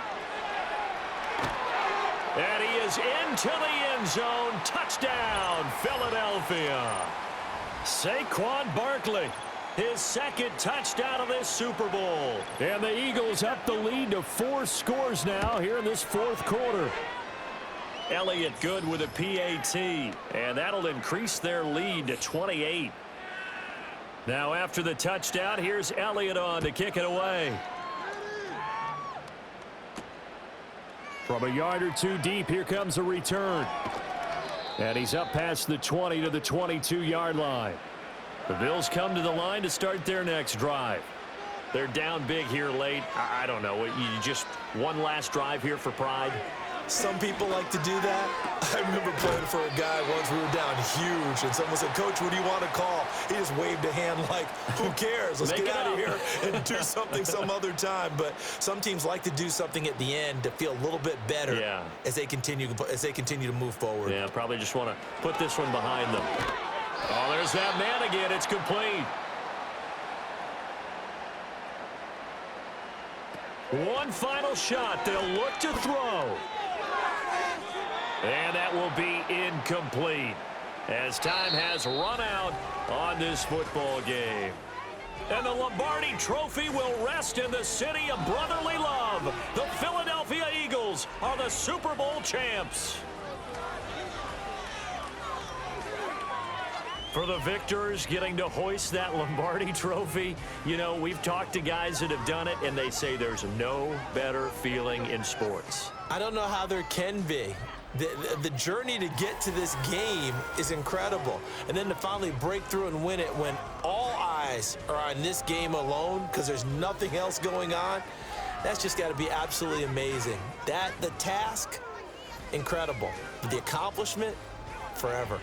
And he is into the end zone. Touchdown, Philadelphia. Saquon Barkley, his 2nd touchdown of this Super Bowl. And the Eagles up the lead to 4 scores now here in this 4th quarter. Elliott good with a PAT, and that'll increase their lead to 28. Now after the touchdown, here's Elliott on to kick it away. From a yard or 2 deep, here comes a return. And he's up past the 20 to the 22-yard line. The Bills come to the line to start their next drive. They're down big here late. I don't know. You just one last drive here for pride? Some people like to do that. I remember playing for a guy once. We were down huge, and someone said, "Coach, what do you want to call?" He just waved a hand like, who cares? Let's get out of here and do something some other time. But some teams like to do something at the end to feel a little bit better as they continue to move forward. Yeah, probably just want to put this one behind them. Oh, there's that man again. It's complete. One final shot. They'll look to throw. And that will be incomplete as time has run out on this football game. And the Lombardi Trophy will rest in the city of brotherly love. The Philadelphia Eagles are the Super Bowl champs. For the victors getting to hoist that Lombardi Trophy, you know, we've talked to guys that have done it, and they say there's no better feeling in sports. I don't know how there can be. The journey to get to this game is incredible. And then to finally break through and win it when all eyes are on this game alone because there's nothing else going on, that's just got to be absolutely amazing. The task, incredible. The accomplishment, forever.